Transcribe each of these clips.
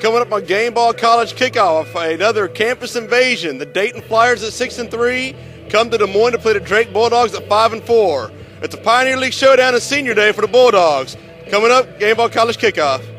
Coming up on Gameball College Kickoff, another campus invasion. The Dayton Flyers at 6-3 come to Des Moines to play the Drake Bulldogs at 5-4. It's a Pioneer League showdown and senior day for the Bulldogs. Coming up, Gameball College Kickoff.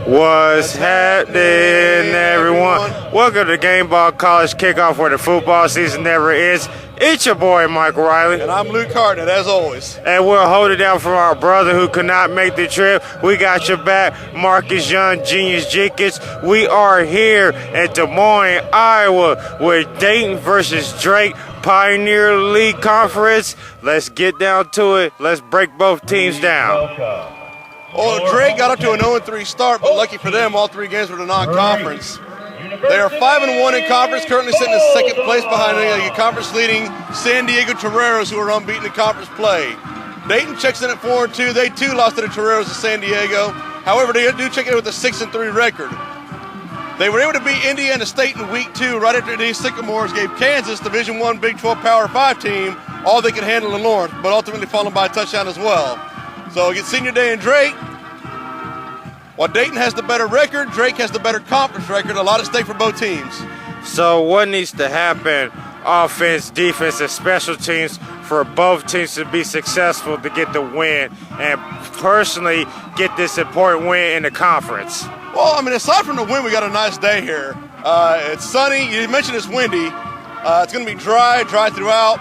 What's happening, everyone? Welcome to Gameball College Kickoff, where the football season never ends. It's your boy, Mike Riley. And I'm Luke Harden, as always. And we'll hold it down for our brother who could not make the trip. We got your back, Marcus Young, Genius Jenkins. We are here at Des Moines, Iowa, with Dayton versus Drake Pioneer League Conference. Let's get down to it. Let's break both teams down. Well, Drake got up to an 0-3 start, but lucky for them, all three games were the non-conference. They are 5-1 in conference, currently sitting in second place behind the conference-leading San Diego Toreros, who are unbeaten in conference play. Dayton checks in at 4-2. They, too, lost to the Toreros of San Diego. However, they do check in with a 6-3 record. They were able to beat Indiana State in Week 2 right after these Sycamores gave Kansas, Division I Big 12 Power 5 team, all they could handle in Lawrence, but ultimately falling by a touchdown as well. So we get senior day in Drake. While Dayton has the better record, Drake has the better conference record. A lot at stake for both teams. So what needs to happen, offense, defense, and special teams, for both teams to be successful to get the win and personally get this important win in the conference? Well, I mean, aside from the win, we got a nice day here. It's sunny. You mentioned it's windy. It's going to be dry throughout.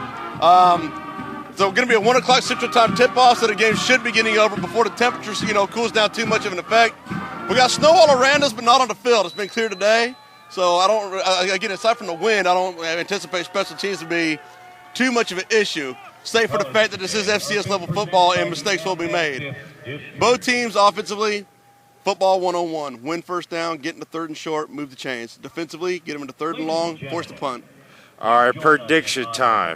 So going to be a 1 o'clock Central Time tip-off, so the game should be getting over before the temperature, cools down too much of an effect. We got snow all around us, but not on the field. It's been clear today. So again, aside from the wind, I don't anticipate special teams to be too much of an issue, save for the fact that this is FCS level football and mistakes will be made. Both teams offensively, football 1-on-1. Win first down, get into third and short, move the chains. Defensively, get them into third and long, force the punt. All right, prediction time.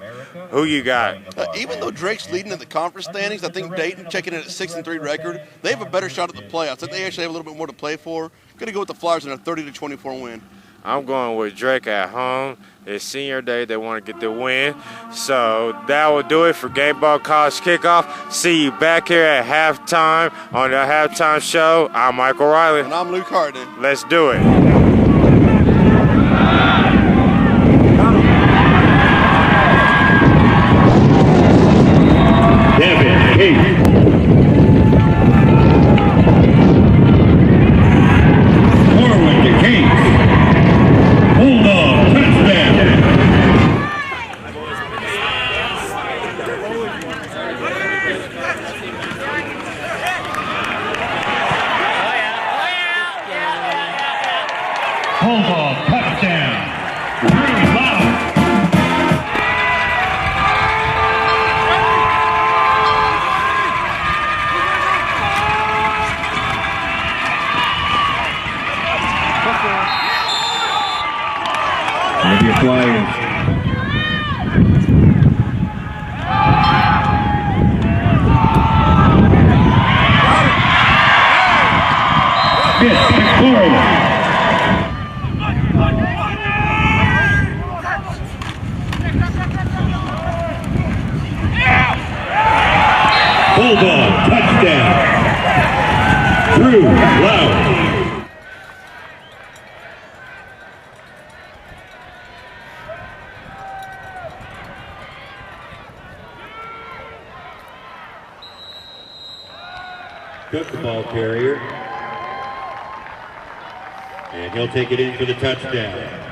Who you got? Even though Drake's leading in the conference standings, I think Dayton, checking in at 6-3 record, they have a better shot at the playoffs. I think they actually have a little bit more to play for. I'm going to go with the Flyers in a 30-24 win. I'm going with Drake at home. It's senior day. They want to get the win. So that will do it for Gameball College Kickoff. See you back here at halftime on the halftime show. I'm Michael Riley. And I'm Luke Harden. Let's do it. Bulldog touchdown. Drew Loud. took the ball carrier, and he'll take it in for the touchdown.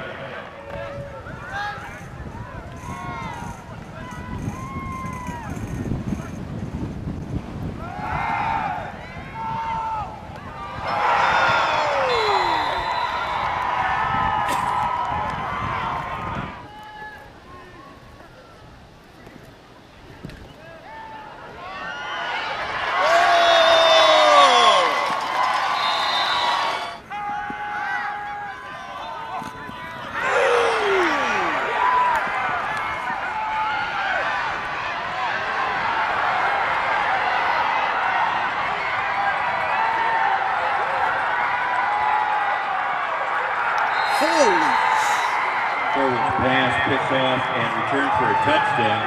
Forward pass, picks off, and return for a touchdown.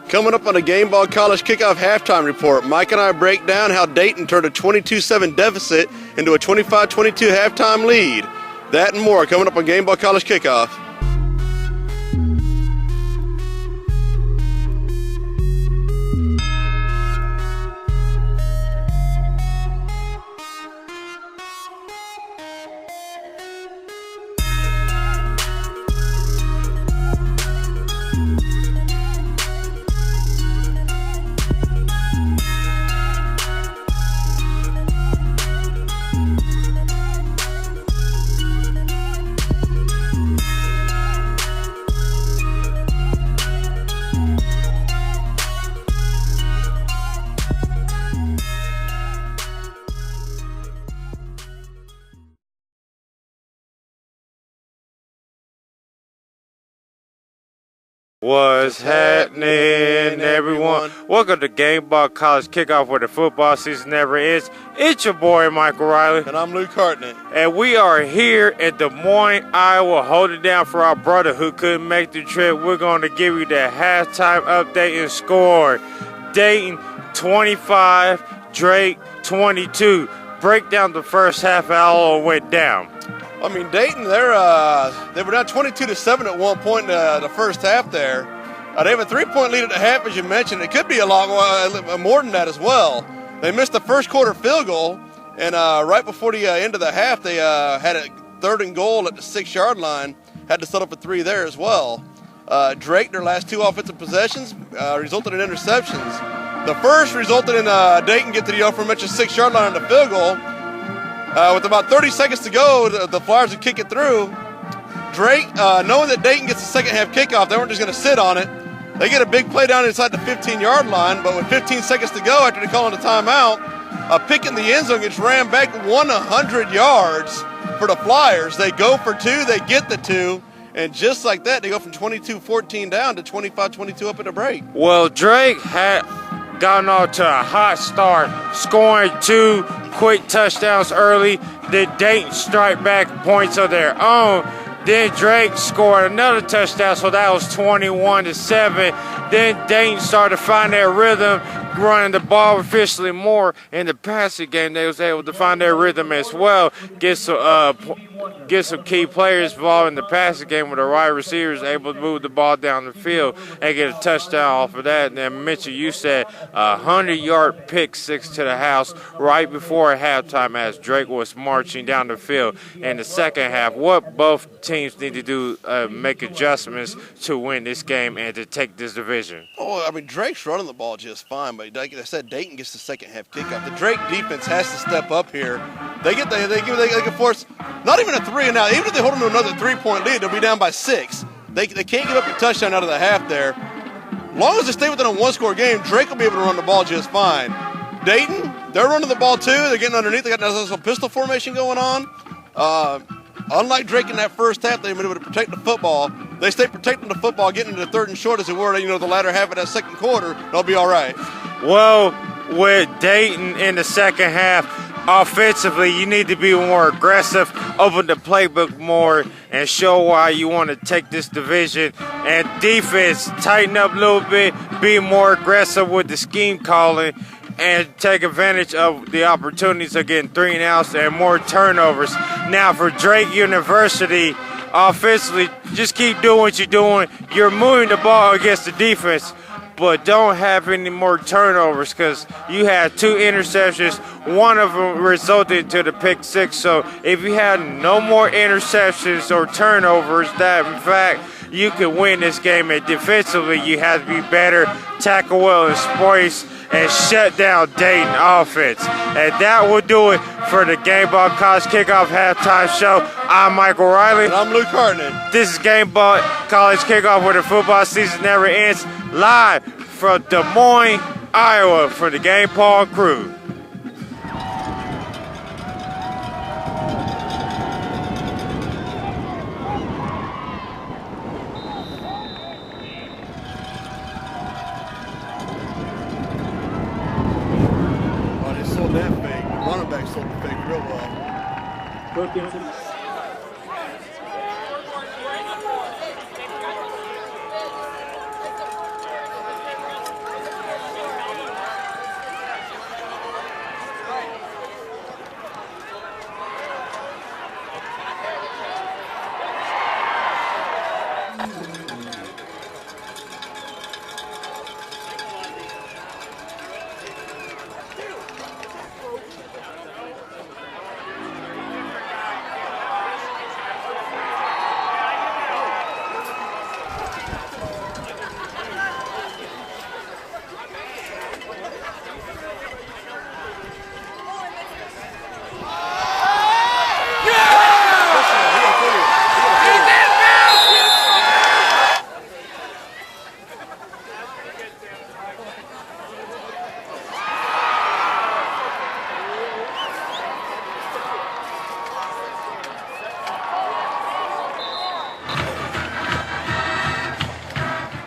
Coming up on a Gameball College Kickoff halftime report, Mike and I break down how Dayton turned a 22-7 deficit into a 25-22 halftime lead. That and more coming up on Gameball College Kickoff. What's happening, everyone? Welcome to Gameball College Kickoff, where the football season never ends. It's your boy, Michael Riley. And I'm Luke Hartnett. And we are here in Des Moines, Iowa, holding down for our brother who couldn't make the trip. We're going to give you the halftime update and score. Dayton 25, Drake 22. Break down the first half, how all went down. I mean, Dayton, they were down 22-7 at one point in the first half there. They have a 3-point lead at the half, as you mentioned. It could be a lot more than that as well. They missed the first quarter field goal, and right before the end of the half, they had a 3rd and goal at the 6-yard line. Had to settle for 3 there as well. Drake, their last 2 offensive possessions, resulted in interceptions. The first resulted in Dayton get to the aforementioned 6-yard line on the field goal. With about 30 seconds to go, the Flyers would kick it through. Drake, knowing that Dayton gets the second half kickoff, they weren't just going to sit on it. They get a big play down inside the 15-yard line, but with 15 seconds to go after they call in a timeout, a pick in the end zone gets ran back 100 yards for the Flyers. They go for 2, they get the 2, and just like that, they go from 22-14 down to 25-22 up at the break. Well, Drake had gotten off to a hot start, scoring 2 quick touchdowns early. Then Dayton strike back points of their own. Then Drake scored another touchdown, so that was 21-7. Then Dayton started to find their rhythm, running the ball efficiently more. In the passing game, they was able to find their rhythm as well. Get some key players involved in the passing game with the wide receivers able to move the ball down the field and get a touchdown off of that. And then Mitchell, you said 100-yard pick 6 to the house right before halftime as Drake was marching down the field. In the second half, what both teams need to do, make adjustments to win this game and to take this division? Oh, I mean, Drake's running the ball just fine, but like I said, Dayton gets the second half kickoff. The Drake defense has to step up here. They can force not even a 3 and out. Even if they hold them to another 3-point lead, they'll be down by 6. They can't give up a touchdown out of the half there. As long as they stay within a 1-score game, Drake will be able to run the ball just fine. Dayton, they're running the ball too. They're getting underneath. They got a pistol formation going on. Unlike Drake in that first half, they've been able to protect the football. They stay protecting the football, getting into 3rd and short as it were, the latter half of that second quarter, they'll be all right. Well, with Dayton in the second half, offensively, you need to be more aggressive, open the playbook more, and show why you want to take this division. And defense, tighten up a little bit, be more aggressive with the scheme calling, and take advantage of the opportunities of getting 3 and outs and more turnovers. Now for Drake University, offensively, just keep doing what you're doing. You're moving the ball against the defense, but don't have any more turnovers because you had 2 interceptions. One of them resulted to the pick 6. So if you had no more interceptions or turnovers, that in fact you could win this game. And defensively, you have to be better, tackle well in space, and shut down Dayton offense. And that will do it for the Gameball College Kickoff Halftime Show. I'm Michael Riley. And I'm Luke Hartnett. This is Gameball College Kickoff, where the football season never ends, live from Des Moines, Iowa, for the Gameball crew. That fake. The running back sold the fake real well.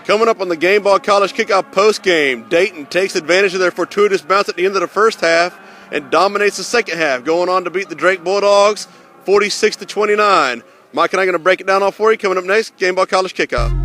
Coming up on the Gameball College Kickoff postgame, Dayton takes advantage of their fortuitous bounce at the end of the first half and dominates the second half, going on to beat the Drake Bulldogs 46-29. Mike and I are going to break it down all for you. Coming up next, Gameball College Kickoff.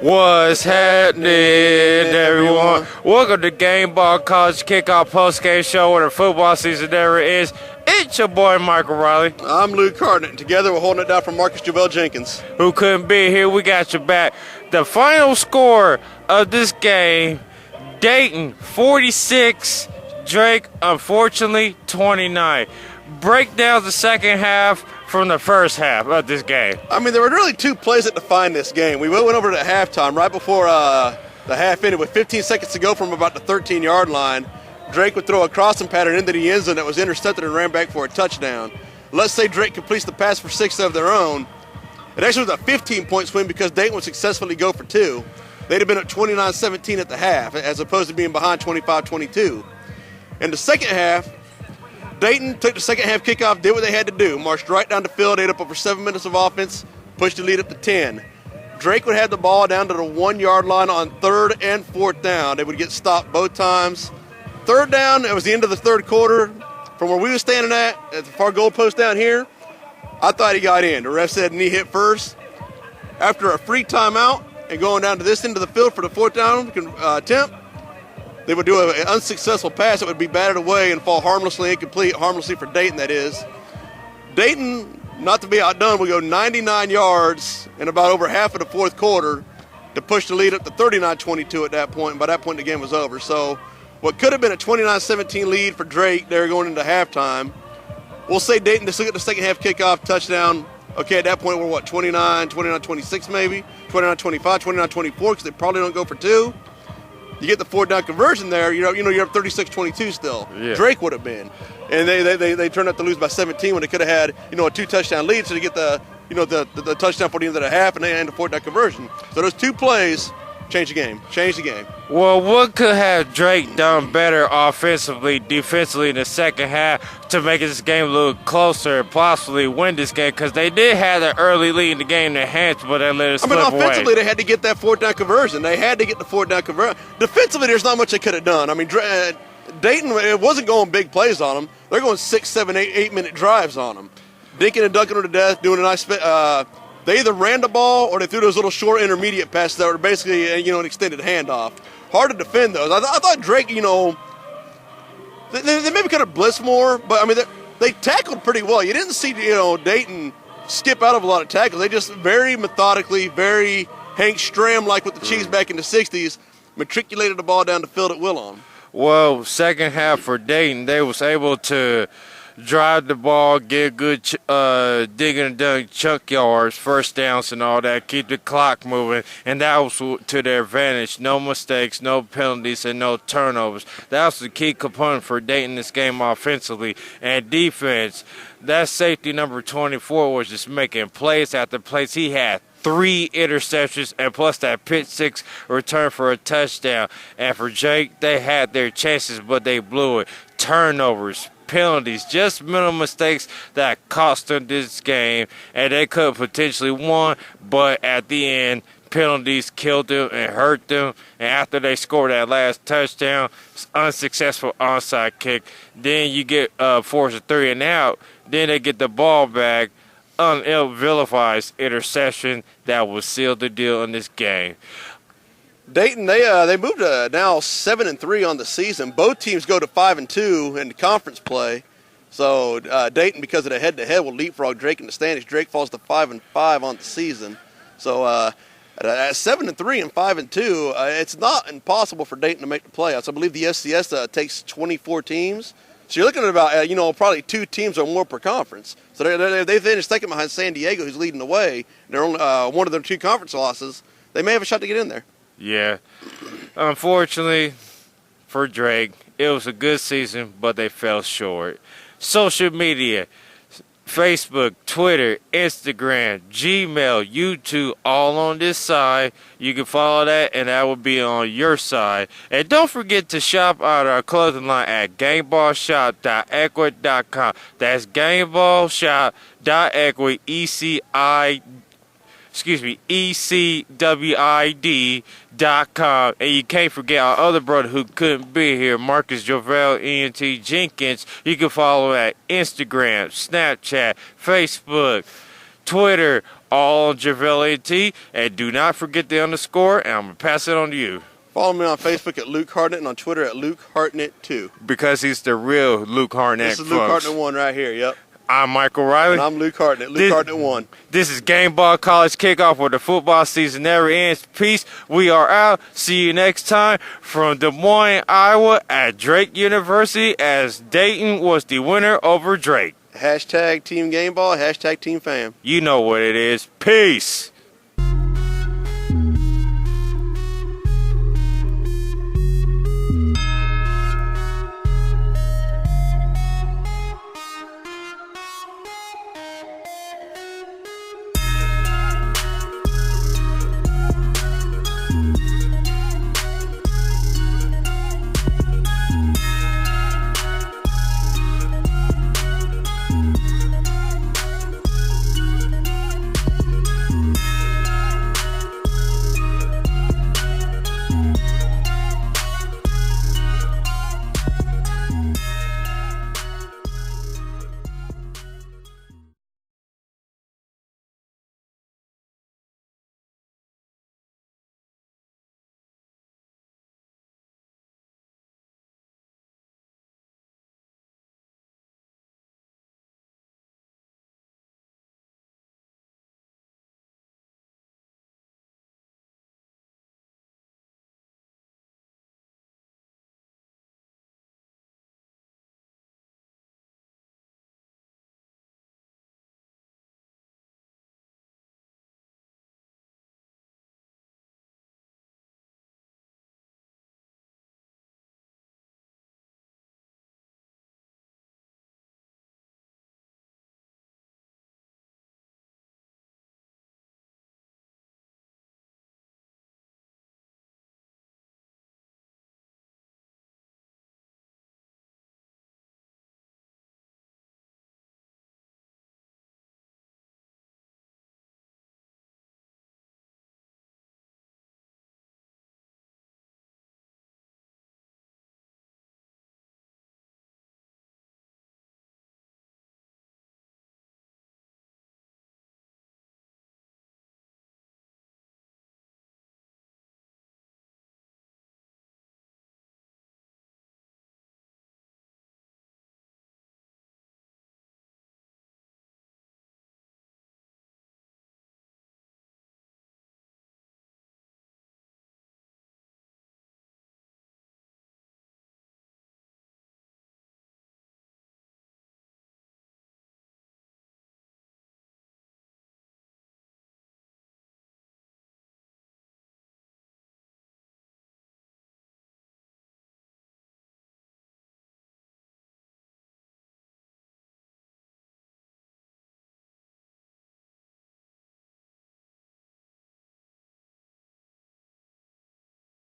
What's happening, everyone? Welcome to Gameball College Kickoff Postgame Show, where the football season never ends. It's your boy, Michael Riley. I'm Luke Hartnett, and together we're holding it down for Marcus Javell Jenkins, who couldn't be here. We got your back. The final score of this game, Dayton 46, Drake, unfortunately, 29. Break down the second half from the first half of this game. I mean, there were really 2 plays that defined this game. We went over to halftime right before the half ended with 15 seconds to go from about the 13-yard line. Drake would throw a crossing pattern into the end zone that was intercepted and ran back for a touchdown. Let's say Drake completes the pass for 6 of their own. It actually was a 15-point swing because Dayton would successfully go for 2. They'd have been at 29-17 at the half, as opposed to being behind 25-22. In the second half, Dayton took the second half kickoff, did what they had to do, marched right down the field, ate up over 7 minutes of offense, pushed the lead up to 10. Drake would have the ball down to the 1-yard line on 3rd and 4th down. They would get stopped both times. 3rd down, it was the end of the third quarter. From where we were standing at the far goal post down here, I thought he got in. The ref said knee hit first. After a free timeout and going down to this end of the field for the 4th down attempt, they would do an unsuccessful pass that would be batted away and fall harmlessly incomplete, harmlessly for Dayton, that is. Dayton, not to be outdone, would go 99 yards in about over half of the fourth quarter to push the lead up to 39-22 at that point, and by that point the game was over. So what could have been a 29-17 lead for Drake there going into halftime, we'll say Dayton just look at the second half kickoff touchdown. Okay, at that point we're what, 29-26 maybe, 29-25, 29-24, because they probably don't go for 2. You get the 4th down conversion there, you're up 36-22 still. Yeah. Drake would have been. And they turned out to lose by 17 when they could have had, a 2-touchdown lead, so to get the touchdown for the end of the half and the 4th down conversion. So those 2 plays change the game. Change the game. Well, what could have Drake done better offensively, defensively in the second half to make this game a little closer and possibly win this game? Because they did have an early lead in the game in their hands, but they let it slip away. Offensively, they had to get that fourth down conversion. They had to get the fourth down conversion. Defensively, there's not much they could have done. I mean, Dayton, it wasn't going big plays on them. They're going 6, 7, 8-minute drives on them. Dinking and dunking them to death, doing a nice they either ran the ball or they threw those little short intermediate passes that were basically, an extended handoff. Hard to defend those. I thought Drake, they maybe could have blitzed more, but, I mean, they tackled pretty well. You didn't see, Dayton skip out of a lot of tackles. They just very methodically, very Hank Stram-like with the Chiefs back in the 60s, matriculated the ball down the field at will on. Well, second half for Dayton, they was able to drive the ball, get good dig and dunk chunk yards, first downs and all that, keep the clock moving, and that was to their advantage. No mistakes, no penalties, and no turnovers. That was the key component for Dayton this game offensively. And defense, that safety number 24 was just making plays after plays. He had 3 interceptions and plus that pick 6 return for a touchdown. And for Jake, they had their chances, but they blew it. Turnovers, penalties, just minimal mistakes that cost them this game, and they could have potentially won, but at the end, penalties killed them and hurt them. And after they scored that last touchdown, unsuccessful onside kick, then you get forced a 3 and out, then they get the ball back, ill-vilified interception that will seal the deal in this game. Dayton, they moved to now 7-3 on the season. Both teams go to 5-2 in the conference play. So Dayton, because of the head-to-head, will leapfrog Drake in the standings. Drake falls to 5-5 on the season. So at 7-3 and 5-2, it's not impossible for Dayton to make the playoffs. I believe the FCS takes 24 teams. So you're looking at about probably 2 teams or more per conference. So they finished second behind San Diego, who's leading the way. They're only one of their 2 conference losses. They may have a shot to get in there. Yeah. Unfortunately for Drake, it was a good season, but they fell short. Social media, Facebook, Twitter, Instagram, Gmail, YouTube, all on this side. You can follow that, and that will be on your side. And don't forget to shop out our clothing line at gameballshop.ecwid.com. That's gameballshop.ecwid, ECWID.com. And you can't forget our other brother who couldn't be here, Marcus Jovel E.N.T. Jenkins. You can follow at Instagram, Snapchat, Facebook, Twitter, all on Jovel E.N.T. And do not forget the underscore, and I'm going to pass it on to you. Follow me on Facebook at Luke Hartnett and on Twitter at Luke Hartnett2. Because he's the real Luke Hartnett. This is Luke Hartnett 1 right here, yep. I'm Michael Riley. And I'm Luke Hartnett. Luke Hartnett 1. This is Gameball College Kickoff, where the football season never ends. Peace. We are out. See you next time from Des Moines, Iowa at Drake University, as Dayton was the winner over Drake. Hashtag Team Gameball, hashtag Team Fam. You know what it is. Peace.